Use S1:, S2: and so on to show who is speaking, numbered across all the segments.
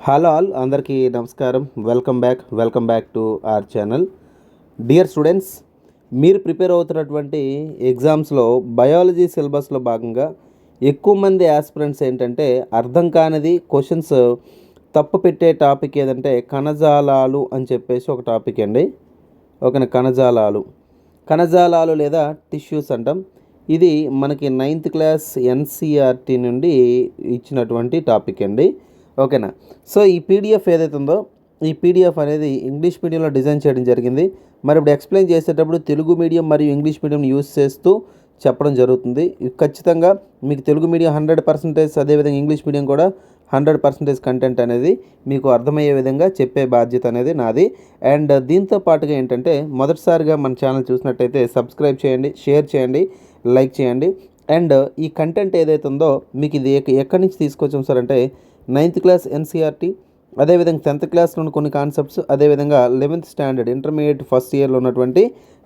S1: Hello all అందరికీ నమస్కారం. Welcome back to our channel. Dear students, మీరు ప్రిపేర్ అవుతున్నటువంటి ఎగ్జామ్స్లో బయాలజీ సిలబస్లో భాగంగా ఎక్కువ మంది ఆస్పిరెంట్స్ ఏంటంటే అర్థం కానిది క్వశ్చన్స్ తప్పు పెట్టే టాపిక్ ఏదంటే కణజాలాలు అని చెప్పేసి ఒక టాపిక్ అండి. ఓకేనా, కణజాలాలు లేదా టిష్యూస్ అంటాం. ఇది మనకి 9th క్లాస్ ఎన్సీఆర్టీ నుండి ఇచ్చినటువంటి టాపిక్ అండి. ఓకేనా. సో ఈ పీడిఎఫ్ ఏదైతే ఉందో ఈ పీడిఎఫ్ అనేది ఇంగ్లీష్ మీడియంలో డిజైన్ చేయడం జరిగింది. మరి ఇప్పుడు ఎక్స్ప్లెయిన్ చేసేటప్పుడు తెలుగు మీడియం మరియు ఇంగ్లీష్ మీడియం యూస్ చేస్తూ చెప్పడం జరుగుతుంది. ఖచ్చితంగా మీకు తెలుగు మీడియం 100%, అదేవిధంగా ఇంగ్లీష్ మీడియం కూడా 100% కంటెంట్ అనేది మీకు అర్థమయ్యే విధంగా చెప్పే బాధ్యత అనేది నాది. అండ్ దీంతో పాటుగా ఏంటంటే మొదటిసారిగా మన ఛానల్ చూసినట్టయితే సబ్స్క్రైబ్ చేయండి, షేర్ చేయండి, లైక్ చేయండి. అండ్ ఈ కంటెంట్ ఏదైతే ఉందో మీకు ఇది ఎక్కడి నుంచి తీసుకొచ్చాం సార్ అంటే 9th క్లాస్ ఎన్సీఆర్టీ, అదేవిధంగా 10th క్లాస్లోని కొన్ని కాన్సెప్ట్స్, అదేవిధంగా 11th స్టాండర్డ్ ఇంటర్మీడియట్ ఫస్ట్ ఇయర్లో ఉన్నటువంటి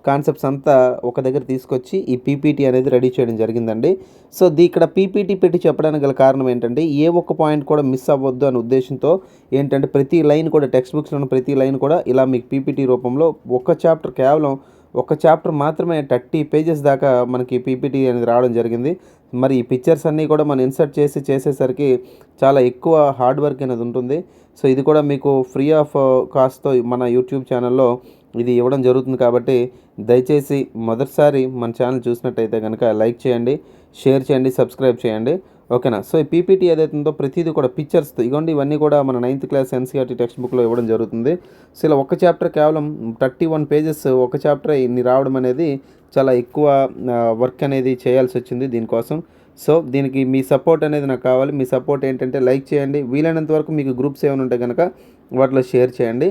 S1: కాన్సెప్ట్స్ అంతా ఒక దగ్గర తీసుకొచ్చి ఈ పీపీటీ అనేది రెడీ చేయడం జరిగిందండి. సో ఇక్కడ పీపీటీ పెట్టి చెప్పడానికి గల కారణం ఏంటంటే ఏ ఒక్క పాయింట్ కూడా మిస్ అవ్వద్దు అనే ఉద్దేశంతో ఏంటంటే ప్రతి లైన్ కూడా టెక్స్ట్ బుక్స్లోని ప్రతి లైన్ కూడా ఇలా మీకు పీపీటీ రూపంలో కేవలం ఒక చాప్టర్ మాత్రమే 30 పేజెస్ దాకా మనకి పీపీటీ అనేది రావడం జరిగింది. మరి ఈ పిక్చర్స్ అన్నీ కూడా మనం ఇన్సర్ట్ చేసేసరికి చాలా ఎక్కువ హార్డ్ వర్క్ అనేది ఉంటుంది. సో ఇది కూడా మీకు ఫ్రీ ఆఫ్ కాస్ట్తో మన యూట్యూబ్ ఛానల్లో ఇది ఇవ్వడం జరుగుతుంది. కాబట్టి దయచేసి మొదటిసారి మన ఛానల్ చూసినట్టయితే కనుక లైక్ చేయండి, షేర్ చేయండి, సబ్స్క్రైబ్ చేయండి. ఓకేనా. సో ఈ పీపీటీ ఏదైతే ఉందో ప్రతిదీ కూడా పిక్చర్స్తో ఇవ్వండి. ఇవన్నీ కూడా మన 9th క్లాస్ ఎన్సీఆర్టీ టెక్స్ట్ బుక్లో ఇవ్వడం జరుగుతుంది. సో ఇలా ఒక చాప్టర్ కేవలం 31 పేజెస్ ఒక చాప్టర్ ఇన్ని రావడం అనేది చాలా ఎక్కువ వర్క్ అనేది చేయాల్సి వచ్చింది దీనికోసం. సో దీనికి మీ సపోర్ట్ అనేది నాకు కావాలి. మీ సపోర్ట్ ఏంటంటే లైక్ చేయండి, వీలైనంత వరకు మీకు గ్రూప్స్ ఏమైనా ఉంటే కనుక వాటిలో షేర్ చేయండి.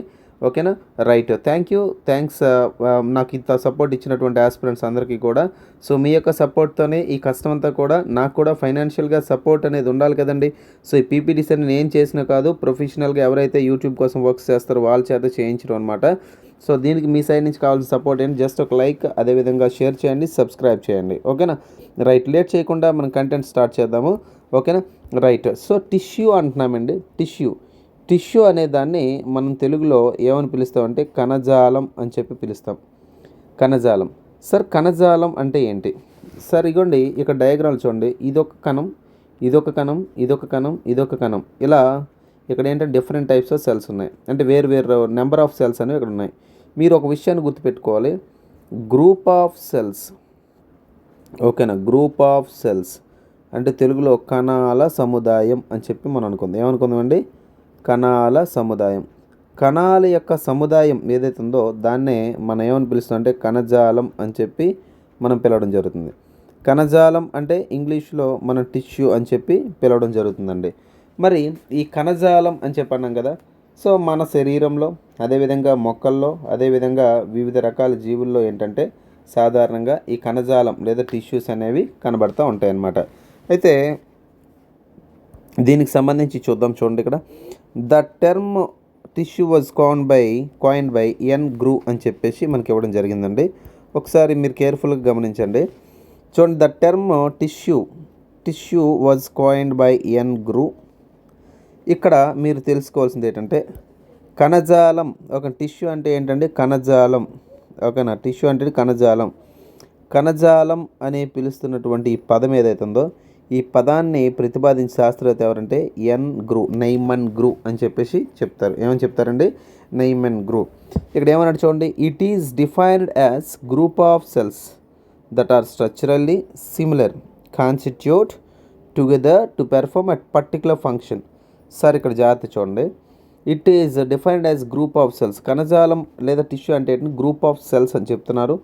S1: ఓకేనా, రైట్. థ్యాంక్స్ నాకు ఇంత సపోర్ట్ ఇచ్చినటువంటి ఆస్పిరెంట్స్ అందరికీ కూడా. సో మీ యొక్క సపోర్ట్తోనే ఈ కష్టం అంతా కూడా నాకు కూడా ఫైనాన్షియల్గా సపోర్ట్ అనేది ఉండాలి కదండి. సో ఈ పీపీటీస్ అని నేను చేసినా కాదు, ప్రొఫెషనల్గా ఎవరైతే యూట్యూబ్ కోసం వర్క్స్ చేస్తారో వాళ్ళ చేత చేయించడం అనమాట. సో దీనికి మీ సైడ్ నుంచి కావాల్సిన సపోర్ట్ ఏంటి, జస్ట్ ఒక లైక్, అదేవిధంగా షేర్ చేయండి, సబ్స్క్రైబ్ చేయండి. ఓకేనా, రైట్. లేట్ చేయకుండా మనం కంటెంట్ స్టార్ట్ చేద్దాము. ఓకేనా, రైట్. సో టిష్యూ అంటున్నామండి. టిష్యూ అనే దాన్ని మనం తెలుగులో ఏమని పిలుస్తామంటే కణజాలం అని చెప్పి పిలుస్తాం. కణజాలం. సార్ కణజాలం అంటే ఏంటి సార్? ఇగోండి ఇక్కడ డయాగ్రామ్ చూడండి. ఇదొక కణం, ఇదొక కణం, ఇదొక కణం, ఇదొక కణం. ఇలా ఇక్కడ ఏంటంటే డిఫరెంట్ టైప్స్ ఆఫ్ సెల్స్ ఉన్నాయి. అంటే వేరు నెంబర్ ఆఫ్ సెల్స్ అనేవి ఇక్కడ ఉన్నాయి. మీరు ఒక విషయాన్ని గుర్తుపెట్టుకోవాలి, గ్రూప్ ఆఫ్ సెల్స్. ఓకేనా, గ్రూప్ ఆఫ్ సెల్స్ అంటే తెలుగులో కణాల సముదాయం అని చెప్పి మనం అనుకుందాం. ఏమనుకుందామండి? కణాల సముదాయం. కణాల యొక్క సముదాయం ఏదైతే ఉందో దాన్నే మనం ఏమని పిలుస్తాం అంటే కణజాలం అని చెప్పి మనం పిలవడం జరుగుతుంది. కణజాలం అంటే ఇంగ్లీష్లో మనం టిష్యూ అని చెప్పి పిలవడం జరుగుతుందండి. మరి ఈ కణజాలం అని చెప్పన్నాం కదా. సో మన శరీరంలో, అదేవిధంగా మొక్కల్లో, అదేవిధంగా వివిధ రకాల జీవుల్లో ఏంటంటే సాధారణంగా ఈ కణజాలం లేదా టిష్యూస్ అనేవి కనబడుతూ ఉంటాయి అన్నమాట. అయితే దీనికి సంబంధించి చూడండి ఇక్కడ. The term tissue was coined by N Grew అని చెప్పేసి మనకి ఇవ్వడం జరిగిందండి. ఒకసారి మీరు కేర్ఫుల్గా గమనించండి. చూడండి, the term tissue was coined by N Grew. ఇక్కడ మీరు తెలుసుకోవాల్సింది ఏంటంటే కణజాలం. ఒక టిష్యూ అంటే ఏంటంటే కణజాలం. ఓకేనా, టిష్యూ అంటే కణజాలం అని పిలుస్తున్నటువంటి ఈ పదం ఏదైతే ఉందో ఈ పదాన్ని ప్రతిపాదించిన శాస్త్రవేత్త ఎవరంటే నైమన్ గ్రూ అని చెప్పేసి చెప్తారు. ఏమని చెప్తారండి? నైమన్ గ్రూ. ఇక్కడ ఏమన్నాడు చూడండి. It is defined as group of cells that are structurally similar, constitute together to perform a particular function. Sir ఇక్కడ జాగ్రత్త చూడండి. It is defined as group of cells. కణజాలం లేదా టిష్యూ అంటే గ్రూప్ ఆఫ్ సెల్స్ అని చెప్తున్నారు.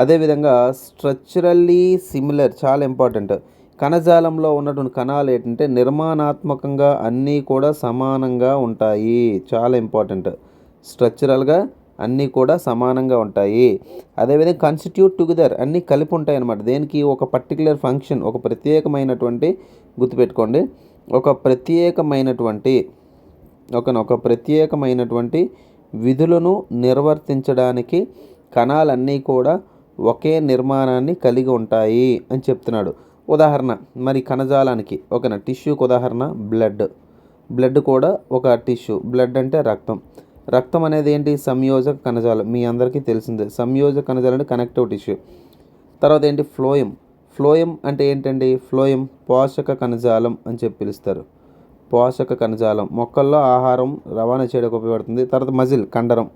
S1: అదేవిధంగా స్ట్రక్చరల్లీ సిమిలర్, చాలా ఇంపార్టెంట్. కణజాలంలో ఉన్నటువంటి కణాలు ఏంటంటే నిర్మాణాత్మకంగా అన్నీ కూడా సమానంగా ఉంటాయి. చాలా ఇంపార్టెంట్. స్ట్రక్చరల్గా అన్నీ కూడా సమానంగా ఉంటాయి. అదేవిధంగా కాన్స్టిట్యూట్ టుగెదర్, అన్నీ కలిపి ఉంటాయి అన్నమాట. దేనికి? ఒక పర్టికులర్ ఫంక్షన్, ఒక ప్రత్యేకమైనటువంటి, గుర్తుపెట్టుకోండి, ఒక ప్రత్యేకమైనటువంటి విధులను నిర్వర్తించడానికి కణాలన్నీ కూడా ఒకే నిర్మాణాన్ని కలిగి ఉంటాయి అని చెప్తున్నాడు. ఉదాహరణ మరి కణజాలానికి, ఓకేనా, టిష్యూకి ఉదాహరణ బ్లడ్ కూడా ఒక టిష్యూ. బ్లడ్ అంటే రక్తం. రక్తం అనేది ఏంటి? సంయోజక కణజాలం. మీ అందరికీ తెలిసిందే. సంయోజక కణజాలం అంటే కనెక్టివ్ టిష్యూ. తర్వాత ఏంటి? ఫ్లోయం. ఫ్లోయం అంటే ఏంటండి? ఫ్లోయం పోషక కణజాలం అని చెప్పి పిలుస్తారు. పోషక కణజాలం మొక్కల్లో ఆహారం రవాణా చేయడానికి ఉపయోగపడుతుంది. తర్వాత మజిల్ కండరం.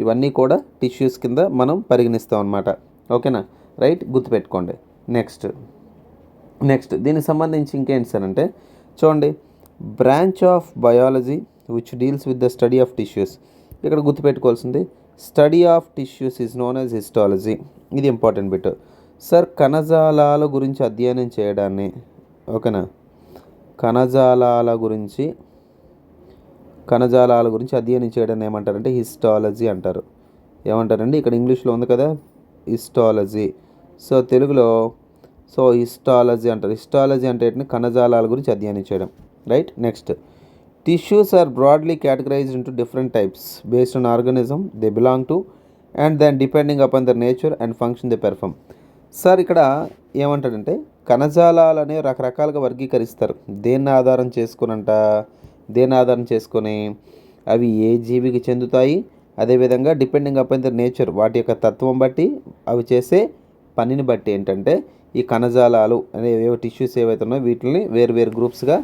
S1: ఇవన్నీ కూడా టిష్యూస్ కింద మనం పరిగణిస్తాం అన్నమాట. ఓకేనా? రైట్, గుర్తుపెట్టుకోండి. నెక్స్ట్ దీనికి సంబంధించి ఇంకేంటి సార్ అంటే చూడండి, branch of biology which deals with the study of tissues. ఇక్కడ గుర్తుపెట్టుకోవాల్సింది study of tissues is known as histology. ఇది ఇంపార్టెంట్ బిట్ సార్. కణజాలాల గురించి అధ్యయనం చేయడాన్ని, ఓకేనా, కణజాలాల గురించి అధ్యయనం చేయడాన్ని ఏమంటారంటే హిస్టాలజీ అంటారు. ఏమంటారండి? ఇక్కడ ఇంగ్లీష్లో ఉంది కదా హిస్టాలజీ. సో తెలుగులో హిస్టాలజీ అంటారు. హిస్టాలజీ అంటే ఏంటి? కణజాలాల గురించి అధ్యయనం చేయడం. Right. Next, tissues are broadly categorised into different types based on organism they belong to and then depending upon the nature and function they perform. Sir ఇక్కడ ఏమంటాడంటే కణజాలాలనే రకరకాలుగా వర్గీకరిస్తారు. దేన్ని ఆధారం చేసుకొని అవి ఏ జీవికి చెందుతాయి, అదేవిధంగా డిపెండింగ్ అపాన్ ద నేచర్, వాటి యొక్క తత్వం బట్టి, అవి చేసే పనిని బట్టి ఏంటంటే ఈ కణజాలాలు అనేవి టిష్యూస్ ఏవైతే ఉన్నాయో వీటిని వేరు గ్రూప్స్గా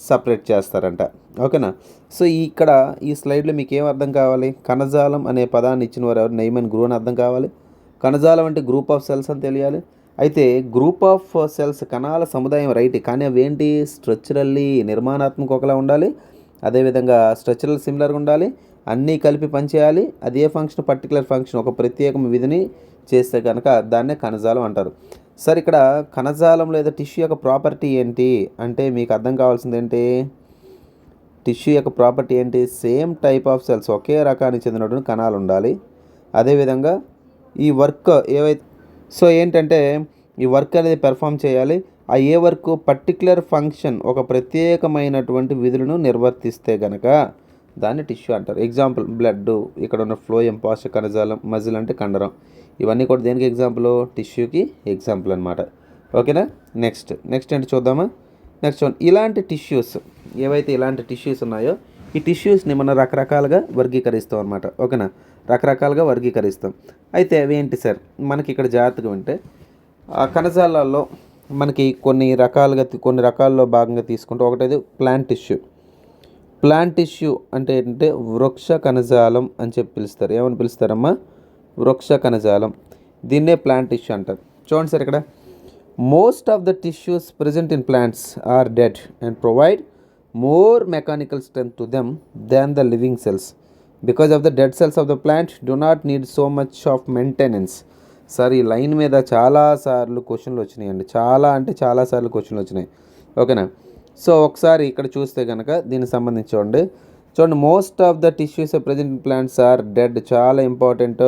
S1: సపరేట్ చేస్తారంట. ఓకేనా? సో ఇక్కడ ఈ స్లైడ్లో మీకు ఏం అర్థం కావాలి? కణజాలం అనే పదాన్ని ఇచ్చిన వారు ఎవరు? నైమన్ గ్రూ అని అర్థం కావాలి. కణజాలం అంటే గ్రూప్ ఆఫ్ సెల్స్ అని తెలియాలి. అయితే గ్రూప్ ఆఫ్ సెల్స్ కణాల సముదాయం రైట్, కానీ అవి ఏంటి? స్ట్రక్చరల్లీ నిర్మాణాత్మక ఒకలా ఉండాలి, అదేవిధంగా స్ట్రక్చరల్ సిమిలర్గా ఉండాలి, అన్నీ కలిపి పనిచేయాలి. అదే ఫంక్షన్ పర్టికులర్ ఫంక్షన్ ఒక ప్రత్యేక విధిని చేస్తే కనుక దాన్నే కణజాలం అంటారు. సార్ ఇక్కడ కణజాలం లేదా టిష్యూ యొక్క ప్రాపర్టీ ఏంటి అంటే మీకు అర్థం కావాల్సింది ఏంటి? టిష్యూ యొక్క ప్రాపర్టీ ఏంటి? సేమ్ టైప్ ఆఫ్ సెల్స్, ఒకే రకానికి చెందినటువంటి కణాలు ఉండాలి. అదేవిధంగా ఈ వర్క్ ఏవైతే ఏంటంటే ఈ వర్క్ అనేది పెర్ఫామ్ చేయాలి. ఆ ఏ వర్క్ పర్టికులర్ ఫంక్షన్ ఒక ప్రత్యేకమైనటువంటి విధులను నిర్వర్తిస్తే కనుక దాన్ని టిష్యూ అంటారు. ఎగ్జాంపుల్ బ్లడ్, ఇక్కడ ఉన్న ఫ్లోయం పోషక కణజాలం, మజిల్ అంటే కండరం. ఇవన్నీ కూడా దేనికి ఎగ్జాంపుల్? టిష్యూకి ఎగ్జాంపుల్ అనమాట. ఓకేనా? నెక్స్ట్ ఏంటి చూద్దామా? నెక్స్ట్ ఇలాంటి టిష్యూస్ ఇలాంటి టిష్యూస్ ఉన్నాయో ఈ టిష్యూస్ని మనం రకరకాలుగా వర్గీకరిస్తాం అనమాట. ఓకేనా? రకరకాలుగా వర్గీకరిస్తాం. అయితే అవి ఏంటి సార్? మనకి ఇక్కడ జాగ్రత్తగా ఉంటే కణజాలాల్లో మనకి కొన్ని రకాల్లో భాగంగా తీసుకుంటే ఒకటేది ప్లాంట్ టిష్యూ అంటే ఏంటంటే వృక్ష కణజాలం అని చెప్పి పిలుస్తారు. ఏమని పిలుస్తారమ్మా? వృక్ష కణజాలం. దీన్నే ప్లాంట్ టిష్యూ అంటారు. చూడండి సార్, ఇక్కడ most of the tissues present in plants are dead and provide more mechanical strength to them than the living cells because of the dead cells of the plant do not need so much of maintenance. Sir ఈ line మీద చాలాసార్లు క్వశ్చన్లు వచ్చినాయండి. చాలాసార్లు క్వశ్చన్లు వచ్చినాయి. ఓకేనా? So ఒకసారి ఇక్కడ చూస్తే కనుక దీనికి సంబంధించి చూడండి most of the tissues present plants are dead. చాలా ఇంపార్టెంట్.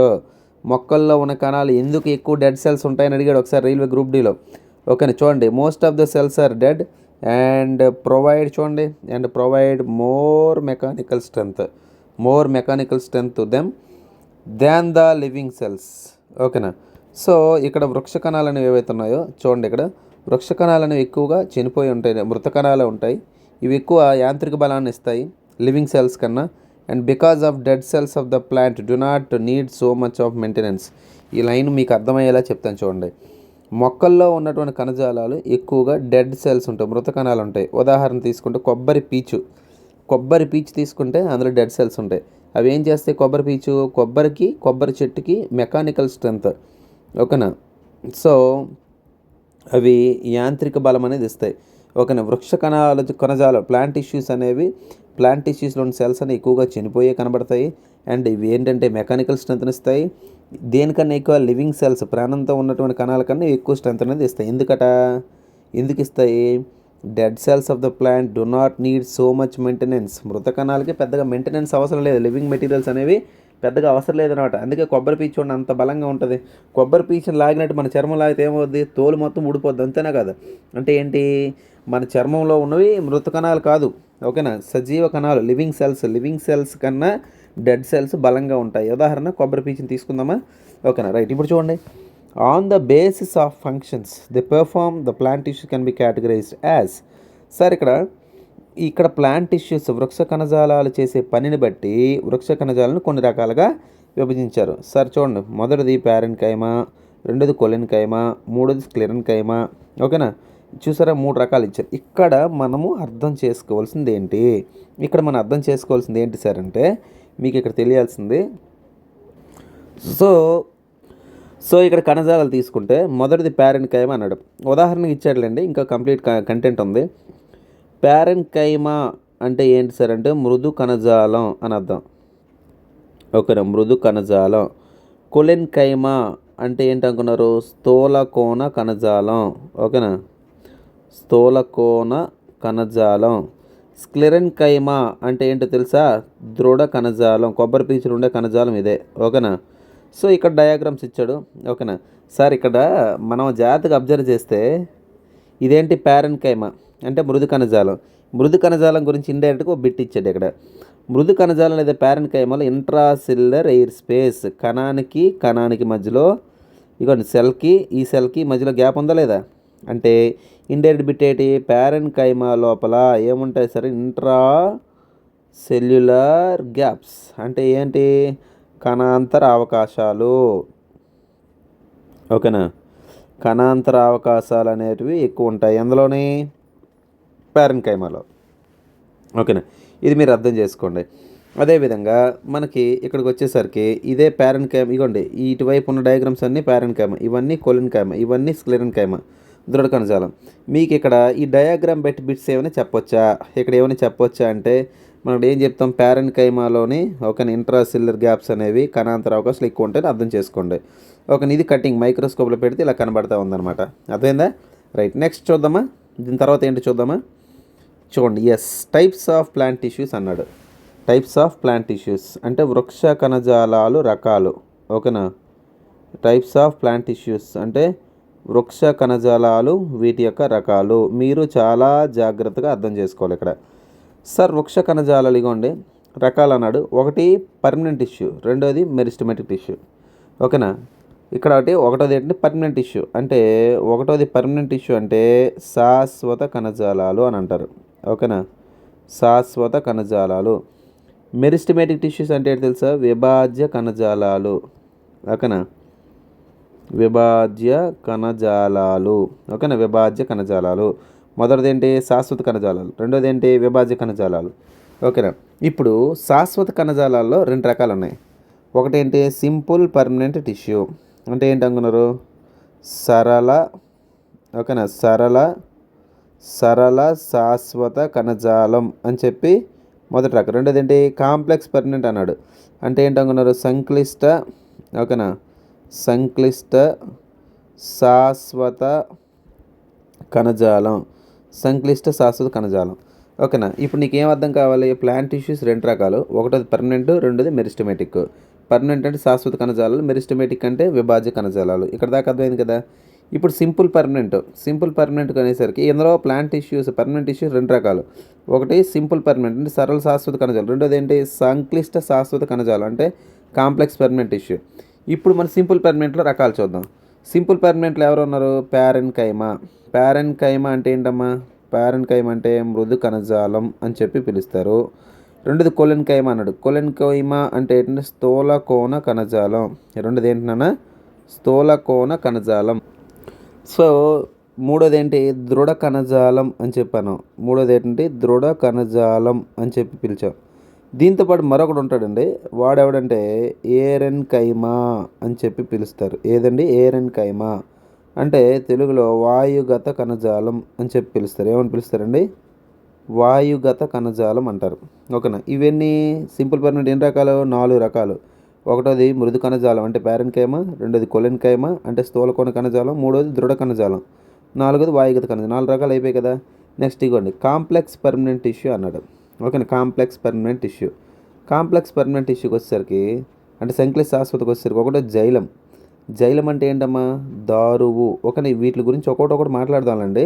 S1: మొక్కల్లో ఉన్న కణాలు ఎందుకు ఎక్కువ డెడ్ సెల్స్ ఉంటాయని అడిగాడు ఒకసారి రైల్వే గ్రూప్ డీలో. ఓకేనా? చూడండి most of the cells are dead and provide more mechanical strength to them than the living cells. ఓకేనా? సో ఇక్కడ వృక్ష కణాలు అనేవి ఏవైతే ఉన్నాయో చూడండి, ఇక్కడ వృక్ష కణాలు అనేవి ఎక్కువగా చనిపోయి ఉంటాయి, మృత కణాలు ఉంటాయి. ఇవి ఎక్కువ యాంత్రిక బలాన్ని ఇస్తాయి లివింగ్ సెల్స్ కన్నా. And because of dead cells of the plant do not need so much of maintenance. ఈ లైన్ మీకు అర్థమయ్యేలా చెప్తాను చూడండి. మొక్కల్లో ఉన్నటువంటి కణజాలాలు ఎక్కువగా డెడ్ సెల్స్ ఉంటాయి, మృత కణాలు ఉంటాయి. ఉదాహరణ తీసుకుంటే కొబ్బరి పీచు తీసుకుంటే అందులో డెడ్ సెల్స్ ఉంటాయి. అవి ఏం చేస్తాయి? కొబ్బరి చెట్టుకి మెకానికల్ స్ట్రెంత్. ఓకేనా? సో అవి యాంత్రిక బలం అనేది ఇస్తాయి. ఓకేనా? వృక్ష కణజాలం ప్లాంట్ టిష్యూస్లోని సెల్స్ అనేవి ఎక్కువగా చనిపోయే కనబడతాయి. అండ్ ఇవి ఏంటంటే మెకానికల్ స్ట్రెంత్ని ఇస్తాయి. దేనికన్నా ఎక్కువ లివింగ్ సెల్స్, ప్రాణంతో ఉన్నటువంటి కణాల కన్నా ఎక్కువ స్ట్రెంత్ అనేది ఇస్తాయి. ఎందుకు ఇస్తాయి? Dead cells of the plant do not need so much maintenance. మృత కణాలకి పెద్దగా మెయింటెనెన్స్ అవసరం లేదు, లివింగ్ మెటీరియల్స్ అనేవి పెద్దగా అవసరం లేదనమాట. అందుకే కొబ్బరి పీచు అంత బలంగా ఉంటుంది. కొబ్బరి పీచుని లాగినట్టు మన చర్మం లాగితే ఏమవుద్ది? తోలు మొత్తం ఊడిపోద్ది. అంతేనా కాదు? అంటే ఏంటి? మన చర్మంలో ఉన్నవి మృత కణాలు కాదు. ఓకేనా? సజీవ కణాలు, లివింగ్ సెల్స్ కన్నా డెడ్ సెల్స్ బలంగా ఉంటాయి. ఉదాహరణ కొబ్బరి పీచుని తీసుకుందామా? ఓకేనా? రైట్. ఇప్పుడు చూడండి, on the basis of functions the perform the plant tissue can be categorised as. Sir ఇక్కడ ఇక్కడ ప్లాంట్ టిష్యూస్ వృక్ష కణజాలాలు చేసే పనిని బట్టి వృక్ష కణజాలను కొన్ని రకాలుగా విభజించారు. సార్ చూడండి, మొదటిది ప్యారెన్కైమా, రెండోది కొలెన్కైమా, మూడోది స్క్లెరెన్కైమా. ఓకేనా? చూసారా, 3 రకాలు ఇచ్చారు. ఇక్కడ మనము అర్థం చేసుకోవాల్సింది ఏంటి? సార్ అంటే మీకు ఇక్కడ తెలియాల్సింది సో ఇక్కడ కణజాలాలు తీసుకుంటే మొదటిది ప్యారెన్కైమా అన్నాడు. ఉదాహరణకి ఇచ్చాడులేండి, ఇంకా కంప్లీట్ కంటెంట్ ఉంది. ప్యారెన్కైమా అంటే ఏంటి సార్ అంటే మృదు కణజాలం అని అర్థం. ఓకేనా? మృదు కణజాలం. కొలెన్కైమా అంటే ఏంటి అనుకున్నారు? స్థూలకోణ కణజాలం. ఓకేనా? స్థూలకోణ కణజాలం. స్క్లెరెన్కైమా అంటే ఏంటో తెలుసా? దృఢ కణజాలం. కొబ్బరి పీచులు ఉండే కణజాలం ఇదే. ఓకేనా? సో ఇక్కడ డయాగ్రామ్స్ ఇచ్చాడు. ఓకేనా సార్? ఇక్కడ మనం జాగ్రత్తగా అబ్జర్వ్ చేస్తే ఇదేంటి? ప్యారెన్కైమా అంటే మృదు కణజాలం. మృదు కణజాలం గురించి ఇండైరెక్ట్గా ఒక బిట్ ఇచ్చాడు ఇక్కడ. మృదు కణజాలం లేదా ప్యారెన్కైమాలో ఇంట్రాసెల్యులర్ ఎయిర్ స్పేస్, కణానికి మధ్యలో ఇగోండి ఈ సెల్కి మధ్యలో గ్యాప్ ఉందా లేదా అంటే ఇండైరెక్ట్ బిట్ ఏంటి? ప్యారెన్కైమా లోపల ఏముంటాయి సరే? ఇంట్రా సెల్యులర్ గ్యాప్స్ అంటే ఏంటి? కణాంతర అవకాశాలు. ఓకేనా? కణాంతర అవకాశాలు అనేటివి ఎక్కువ ఉంటాయి అందులోని ప్యారెన్కైమాలో. ఓకేనా? ఇది మీరు అర్థం చేసుకోండి. అదేవిధంగా మనకి ఇక్కడికి వచ్చేసరికి ఇదే ప్యారెన్కైమా. ఇగోండి ఇటువైపు ఉన్న డయాగ్రామ్స్ అన్నీ ప్యారెన్కైమా, ఇవన్నీ కొలెన్కైమా, ఇవన్నీ స్క్లెరెన్కైమా, దృఢ కణజాలం. మీకు ఇక్కడ ఈ డయాగ్రామ్ బట్టి బిట్స్ ఏమైనా చెప్పొచ్చా? ఇక్కడ ఏమైనా చెప్పొచ్చా అంటే మనం ఏం చెప్తాం? ప్యారెన్కైమాలోని ఒక ఇంట్రాసెల్యులర్ గ్యాప్స్ అనేవి కణాంతర అవకాశాలు ఎక్కువ ఉంటాయని అర్థం చేసుకోండి. ఓకే, ఇది కటింగ్ మైక్రోస్కోప్లో పెడితే ఇలా కనబడతా ఉందన్నమాట. అర్థమైందా? రైట్, నెక్స్ట్ చూద్దామా? దీని తర్వాత ఏంటి చూద్దామా? చూడండి, టైప్స్ ఆఫ్ ప్లాంట్ టిష్యూస్ అన్నాడు. టైప్స్ ఆఫ్ ప్లాంట్ టిష్యూస్ అంటే వృక్ష కణజాలాలు రకాలు. ఓకేనా? టైప్స్ ఆఫ్ ప్లాంట్ టిష్యూస్ అంటే వృక్ష కణజాలాలు, వీటి యొక్క రకాలు. మీరు చాలా జాగ్రత్తగా అర్థం చేసుకోవాలి ఇక్కడ. సార్ వృక్ష కణజాలాలు ఇగోండి రకాలు అన్నాడు. ఒకటి పర్మనెంట్ టిష్యూ, రెండోది మెరిస్టెమెటిక్ టిష్యూ. ఓకేనా? ఇక్కడ ఒకటోది ఏంటంటే పర్మనెంట్ టిష్యూ అంటే పర్మనెంట్ టిష్యూ అంటే శాశ్వత కణజాలాలు అని అంటారు. ఓకేనా? శాశ్వత కణజాలాలు. మెరిస్టెమెటిక్ టిష్యూస్ అంటే ఏంటి తెలుసా? విభాజ్య కణజాలాలు. ఓకేనా? విభాజ్య కణజాలాలు. ఓకేనా? విభాజ్య కణజాలాలు. మొదటిది ఏంటి? శాశ్వత కణజాలాలు. రెండోది ఏంటి? విభాజ్య కణజాలాలు. ఓకేనా? ఇప్పుడు శాశ్వత కణజాలాల్లో 2 రకాలు ఉన్నాయి. ఒకటేంటి? సింపుల్ పర్మనెంట్ టిష్యూ అంటే ఏంటి అనుకున్నారు? ఓకేనా? సరళ శాశ్వత కణజాలం అని చెప్పి మొదటి రకం. రెండోది ఏంటి? కాంప్లెక్స్ పర్మనెంట్ అన్నాడు. అంటే ఏంటి అనుకున్నారు? ఓకేనా? సంక్లిష్ట శాశ్వత కణజాలం. సంక్లిష్ట శాశ్వత కణజాలం. ఓకేనా? ఇప్పుడు నీకు ఏం అర్థం కావాలి? ప్లాంట్ టిష్యూస్ 2 రకాలు. ఒకటోది పర్మనెంట్, రెండోది మెరిస్టెమెటిక్. పర్మనెంట్ అంటే శాశ్వత కణజాలాలు, మెరిస్టెమెటిక్ అంటే విభాజ్య కణజాలాలు. ఇక్కడ దాకా అర్థమైంది కదా? ఇప్పుడు సింపుల్ పర్మనెంట్ అనేసరికి ఇందులో ప్లాంట్ టిష్యూస్ పర్మనెంట్ టిష్యూస్ 2 రకాలు. ఒకటి సింపుల్ పర్మనెంట్ అంటే సరళ శాశ్వత కణజాలం. రెండోది ఏంటి? సంక్లిష్ట శాశ్వత కణజాలం అంటే కాంప్లెక్స్ పర్మనెంట్ టిష్యూ. ఇప్పుడు మన సింపుల్ పర్మనెంట్లో రకాలు చూద్దాం. సింపుల్ పర్మనెంట్లో ఎవరు ఉన్నారు? ప్యారెన్కైమా అంటే ఏంటమ్మా? ప్యారెన్కైమా అంటే మృదు కణజాలం అని చెప్పి పిలుస్తారు. రెండోది కొలెన్కైమా అన్నాడు. కొలెన్కైమా అంటే ఏంటంటే స్థూలకోణ కణజాలం. రెండోది ఏంటన్నా? స్థూలకోణ కణజాలం. సో మూడోది ఏంటి? దృఢ కణజాలం అని చెప్పాను. మూడోది ఏంటంటే దృఢ కణజాలం అని చెప్పి పిలిచాం. దీంతోపాటు మరొకడు ఉంటాడండి, వాడెవడంటే ఏరెన్కైమా అని చెప్పి పిలుస్తారు. ఏదండి? ఏరెన్కైమా అంటే తెలుగులో వాయుగత కణజాలం అని చెప్పి పిలుస్తారు. ఏమని పిలుస్తారండి? వాయుగత కణజాలం అంటారు. ఓకేనా? ఇవన్నీ సింపుల్ పర్మనెంట్ ఎన్ని రకాలు? 4 రకాలు. ఒకటోది మృదు కణజాలం అంటే ప్యారెన్కైమా, రెండోది కొలెన్కైమా అంటే స్థూలకోణ కణజాలం, మూడోది దృఢ కణజాలం, నాలుగోది వాయుగత కణజాలం. 4 రకాలు అయిపోయాయి కదా? నెక్స్ట్ ఇవ్వండి కాంప్లెక్స్ పర్మనెంట్ టిష్యూ అన్నాడు. ఓకేనా? కాంప్లెక్స్ పర్మనెంట్ టిష్యూకి వచ్చేసరికి అంటే సంక్లిష్ట శాశ్వతకు వచ్చేసరికి ఒకటో జైలం అంటే ఏంటమ్మా? దారువు. ఓకేనా? వీటి గురించి ఒకటి మాట్లాడదామండి.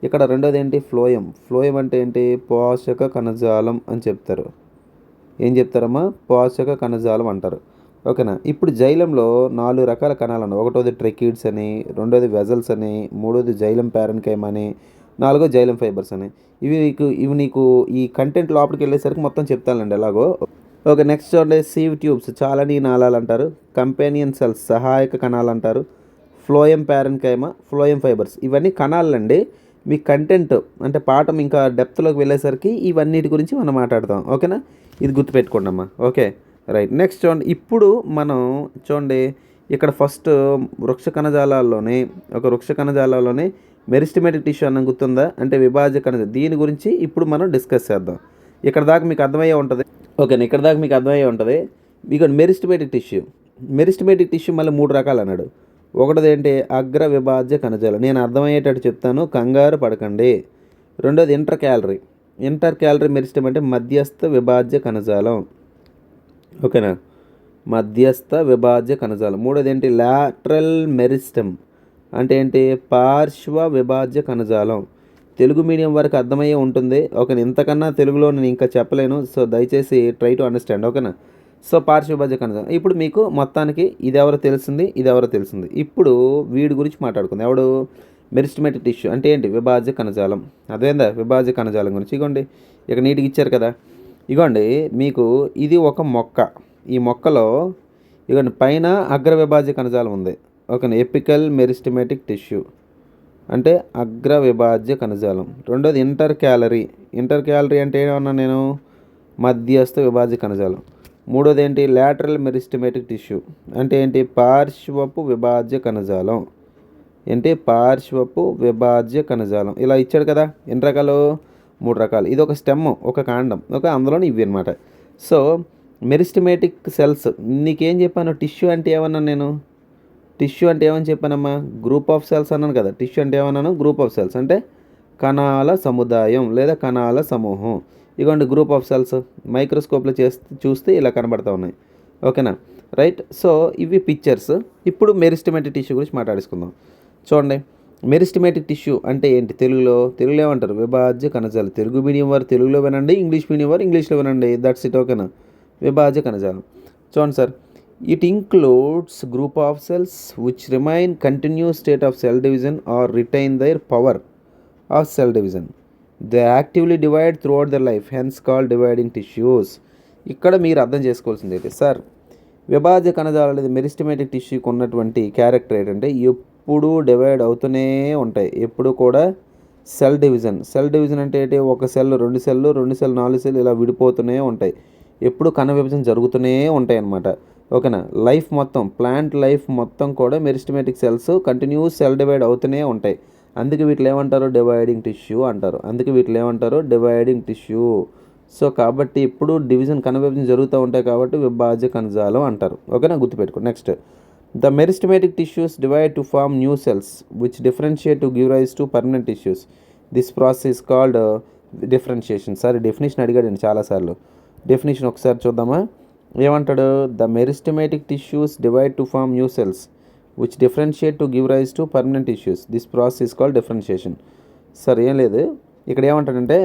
S1: ఇక్కడ రెండోది ఏంటి? ఫ్లోయం అంటే ఏంటి? పోషక కణజాలం అని చెప్తారు. ఏం చెప్తారమ్మా? పోషక కణజాలం అంటారు. ఓకేనా? ఇప్పుడు జైలంలో 4 రకాల కణాలు ఉన్నాయి. ఒకటోది ట్రెకిడ్స్ అని, రెండోది వెజల్స్ అని, మూడోది జైలం ప్యారెన్కైమా అని, నాలుగో జైలం ఫైబర్స్ అని. ఇవి నీకు ఈ కంటెంట్ లోపలికి వెళ్ళేసరికి మొత్తం చెప్తానండి ఎలాగో. ఓకే, నెక్స్ట్ చూడండి, సీవ్ ట్యూబ్స్ చాలని నాళాలు అంటారు, కంపానియన్ సెల్స్ సహాయక కణాలు అంటారు, ఫ్లోయం ప్యారెన్కైమ, ఫ్లోయం ఫైబర్స్ ఇవన్నీ కణాలండి. మీ కంటెంట్ అంటే పాఠం ఇంకా డెప్త్లోకి వెళ్ళేసరికి ఇవన్నిటి గురించి మనం మాట్లాడతాం. ఓకేనా, ఇది గుర్తుపెట్టుకోండి అమ్మా. Okay right. నెక్స్ట్ చూడండి, ఇప్పుడు మనం చూడండి ఇక్కడ ఫస్ట్ వృక్ష కణజాలాల్లోనే వృక్ష కణజాలాల్లోనే మెరిస్టమేటిక్ టిష్యూ అన్న గుర్తుందా, అంటే విభాజ్య కణజాలం. దీని గురించి ఇప్పుడు మనం డిస్కస్ చేద్దాం. ఇక్కడ దాకా మీకు అర్థమయ్యే ఉంటుంది. ఓకేనా, ఇక్కడ దాకా మీకు అర్థమయ్యే ఉంటుంది. ఇక మెరిస్టమేటిక్ టిష్యూ మళ్ళీ 3 రకాలు అన్నాడు. ఒకటిది ఏంటి, అగ్ర విభాజ్య కణజాలం. నేను అర్థమయ్యేటట్టు చెప్తాను, కంగారు పడకండి. రెండోది ఇంటర్ క్యాలరీ మెరిస్టమ్ అంటే మధ్యస్థ విభాజ్య కణజాలం. ఓకేనా, మధ్యస్థ విభాజ్య కణజాలం. మూడోది ఏంటి, లాటరల్ మెరిస్టమ్ అంటే ఏంటి, పార్శ్వ విభాజ్య కణజాలం. తెలుగు మీడియం వరకు అర్థమయ్యే ఉంటుంది. ఓకేనా, ఇంతకన్నా తెలుగులో నేను ఇంకా చెప్పలేను, సో దయచేసి ట్రై టు అండర్స్టాండ్. ఓకేనా, సో పార్శ్వ విభాజ్య కణజాలం. ఇప్పుడు మీకు మొత్తానికి ఇది ఎవరో తెలిసింది. ఇప్పుడు వీడి గురించి మాట్లాడుకుందాం. ఎవడు, మెరిస్టమేటిక్ టిష్యూ అంటే ఏంటి, విభాజ్య కణజాలం. అదేందా విభాజ్య కణజాలం గురించి. ఇగోండి ఇక నీట్గా ఇచ్చారు కదా. ఇగోండి మీకు ఇది ఒక మొక్క. ఈ మొక్కలో ఇగోండి పైన అగ్ర విభాజ్య కణజాలం ఉంది. ఓకేనా, ఎపికల్ మెరిస్టమేటిక్ టిష్యూ అంటే అగ్ర విభాజ్య కణజాలం. రెండోది ఇంటర్ క్యాలరీ అంటే ఏమన్నా నేను, మధ్యస్థ విభాజ్య కణజాలం. మూడోది ఏంటి, లాటరల్ మెరిస్టమేటిక్ టిష్యూ అంటే ఏంటి, పార్శ్వపు విభాజ్య కణజాలం. ఇలా ఇచ్చాడు కదా. ఎన్ని రకాలు, 3 రకాలు. ఇది ఒక స్టెమ్, ఒక కాండం, అందులోని ఇవి అనమాట. సో మెరిస్టమేటిక్ సెల్స్ నీకేం చెప్పాను, టిష్యూ అంటే ఏమని చెప్పానమ్మా, గ్రూప్ ఆఫ్ సెల్స్ అన్నాను కదా. టిష్యూ అంటే ఏమన్నాను, గ్రూప్ ఆఫ్ సెల్స్ అంటే కణాల సముదాయం లేదా కణాల సమూహం. ఇగోండి గ్రూప్ ఆఫ్ సెల్స్ మైక్రోస్కోప్లో చూస్తే ఇలా కనబడతా ఉన్నాయి. ఓకేనా రైట్. సో ఇవి పిక్చర్స్. ఇప్పుడు మెరిస్టమేటిక్ టిష్యూ గురించి మాట్లాడుకుందాం. చూడండి, మెరిస్టమేటిక్ టిష్యూ అంటే ఏంటి, తెలుగులో ఏమంటారు, విభాజ్య కణజాలం. తెలుగు మీడియం వారు తెలుగులో వినండి, ఇంగ్లీష్ మీడియం వారు ఇంగ్లీష్లో వినండి, దట్స్ ఇట్. ఓకేనా, విభాజ్య కణజాలం. చూడండి sir, it includes group of cells which remain continuous state of cell division or retain their power of cell division. They actively divide throughout the life, hence called dividing tissues. ఇక్కడ మీరు అర్థం చేసుకోవాల్సింది ఏంటి sir, విభాజ్య కణజాలం అనేది meristematic టిష్యూకి ఉన్నటువంటి character ఏంటంటే ఎప్పుడు డివైడ్ అవుతూనే ఉంటాయి. ఎప్పుడు కూడా సెల్ డివిజన్ అంటే ఏంటి, ఒక సెల్ 2 సెల్లు, 2 సెల్ 4 సెల్ ఇలా విడిపోతూనే ఉంటాయి. ఎప్పుడు కణ విభజన జరుగుతూనే ఉంటాయి అన్నమాట. ఓకేనా, లైఫ్ మొత్తం, ప్లాంట్ లైఫ్ మొత్తం కూడా meristematic cells continuous cell divide అవుతూనే ఉంటాయి. అందుకే వీటిలో ఏమంటారు, డివైడింగ్ టిష్యూ. సో కాబట్టి ఇప్పుడు డివిజన్ కణ విభజన జరుగుతూ ఉంటాయి కాబట్టి విభాజ్య కణజాలం అంటారు. ఓకేనా, గుర్తుపెట్టుకో. Next, the meristematic tissues divide to form new cells which differentiate to give rise to permanent tissues. This process is called differentiation. Sir definition అడిగాడండి చాలాసార్లు. డెఫినేషన్ ఒకసారి చూద్దామా. ఏమంటాడు, the meristematic tissues divide to form new cells which differentiate to give rise to permanent tissues. This process is called differentiation. Sir ఏం లేదు, ఇక్కడ ఏమంటాడంటే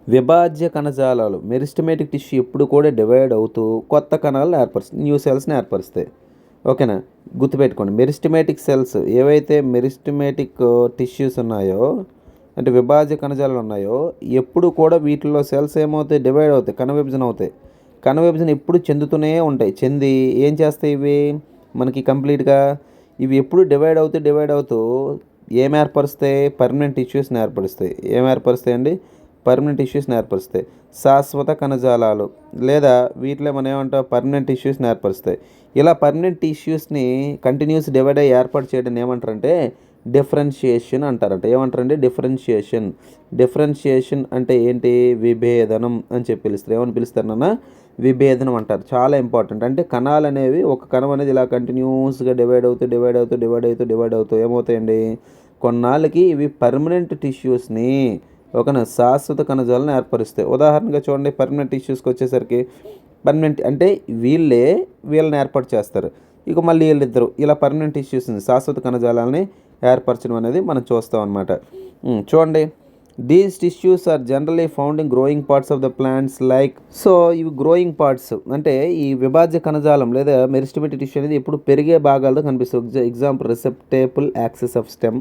S1: విభాజ్య కణజాలాలు meristematic tissue ఎప్పుడు కూడా డివైడ్ అవుతూ కొత్త కణాలను న్యూ సెల్స్ని ఏర్పరుస్తాయి. ఓకేనా, గుర్తుపెట్టుకోండి. మెరిస్టమేటిక్ సెల్స్ ఏవైతే మెరిస్టమేటిక్ టిష్యూస్ ఉన్నాయో అంటే విభాజ్య కణజాలాలు ఉన్నాయో ఎప్పుడు కూడా వీటిల్లో సెల్స్ ఏమవుతాయి, డివైడ్ అవుతాయి, కణ విభజన అవుతాయి. కణ విభజన ఎప్పుడు చెందుతూనే ఉంటాయి. చెంది ఏం చేస్తాయి ఇవి మనకి కంప్లీట్గా, ఇవి ఎప్పుడు డివైడ్ అవుతూ ఏం ఏర్పరుస్తాయి, పర్మనెంట్ టిష్యూస్ని ఏర్పరుస్తాయి. పర్మనెంట్ టిష్యూస్ని ఏర్పరుస్తాయి. శాశ్వత కణజాలాలు లేదా వీటిలో మనం ఏమంటాం, పర్మనెంట్ టిష్యూస్ని ఏర్పరుస్తాయి. ఇలా పర్మనెంట్ టిష్యూస్ని కంటిన్యూస్ డివైడ్ అయ్యి ఏర్పాటు చేయడం ఏమంటారంటే డిఫరెన్షియేషన్ అంటారంట. ఏమంటారంటే డిఫరెన్షియేషన్ అంటే ఏంటి, విభేదనం అని చెప్పి పిలుస్తారు. ఏమని పిలుస్తారు నాన్న, విభేదనం అంటారు. చాలా ఇంపార్టెంట్. అంటే కణాలు అనేవి, ఒక కణం అనేది ఇలా కంటిన్యూస్గా డివైడ్ అవుతూ ఏమవుతాయండి, కొన్నాళ్ళకి ఇవి పర్మనెంట్ టిష్యూస్ని ఒక శాశ్వత కణజాలను ఏర్పరుస్తాయి. ఉదాహరణగా చూడండి, పర్మనెంట్ టిష్యూస్కి వచ్చేసరికి పర్మనెంట్ అంటే వీళ్ళని ఏర్పాటు చేస్తారు. ఇక మళ్ళీ వీళ్ళిద్దరు ఇలా పర్మనెంట్ టిష్యూస్ని, శాశ్వత కణజాలాలని ఏర్పరచడం అనేది మనం చూస్తాం అన్నమాట. చూడండి, these tissues are generally found in growing parts of the plants like. So ఇవి గ్రోయింగ్ పార్ట్స్ అంటే ఈ విభాజ్య కణజాలం లేదా మెరిస్టమేటిక్ టిష్యూ అనేది ఎప్పుడు పెరిగే భాగాల్లో కనిపిస్తుంది. Example receptacle axis of stem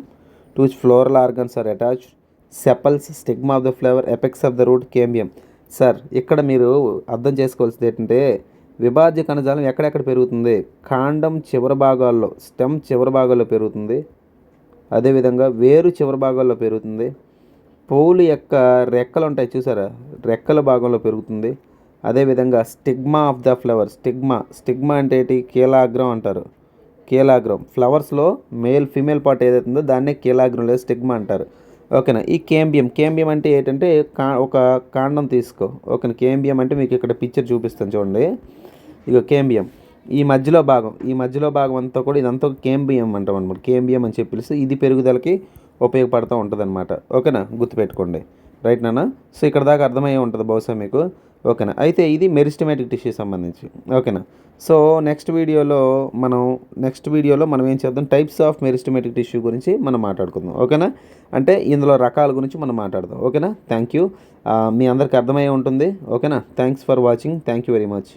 S1: to which floral organs are attached, sepals, stigma of the flower, apex of the root, cambium. Sir ఇక్కడ మీరు అర్థం చేసుకోవాల్సింది ఏంటంటే విభాజ్య కణజాలం ఎక్కడెక్కడ పెరుగుతుంది? కాండం చివరి భాగాల్లో, స్టెమ్ చివరి భాగాల్లో పెరుగుతుంది. అదేవిధంగా వేరు చివరి భాగాల్లో పెరుగుతుంది. పువ్వులు యొక్క రెక్కలు ఉంటాయి చూసారా, రెక్కల భాగంలో పెరుగుతుంది. అదేవిధంగా stigma of the flower, stigma అంటే ఏంటి? కీలాగ్రం అంటారు. కీలాగ్రం ఫ్లవర్స్లో ఫీమేల్ పార్ట్ ఏదైతే ఉందో దాన్నే కీలాగ్రం లేదా స్టిగ్మా అంటారు. ఓకేనా. ఈ కేంబియం అంటే ఏంటంటే ఒక కాండం తీసుకో. ఓకేనా. కేంబియం అంటే మీకు ఇక్కడ పిక్చర్ చూపిస్తాను చూడండి. ఇక కేంబియం ఈ మధ్యలో భాగం అంతా కూడా ఇదంతా కేంబియం అంటాం అనమాట. కేంబియం అని చెప్పి పిలిస్తే ఇది పెరుగుదలకి ఉపయోగపడుతూ ఉంటుంది అనమాట. ఓకేనా, గుర్తుపెట్టుకోండి. రైట్ నాన్న. సో ఇక్కడ దాకా అర్థమయ్యే ఉంటుంది బహుశా మీకు. ఓకేనా. అయితే ఇది మెరిస్టమేటిక్ టిష్యూ సంబంధించి. ఓకేనా. సో నెక్స్ట్ వీడియోలో మనం ఏం చేద్దాం, టైప్స్ ఆఫ్ మెరిస్టమేటిక్ టిష్యూ గురించి మనం మాట్లాడుకుందాం. ఓకేనా. అంటే ఇందులో రకాల గురించి మనం మాట్లాడదాం. ఓకేనా. Thank you. మీ అందరికీ అర్థమయ్యే ఉంటుంది. ఓకేనా. Thanks for watching. Thank you very much.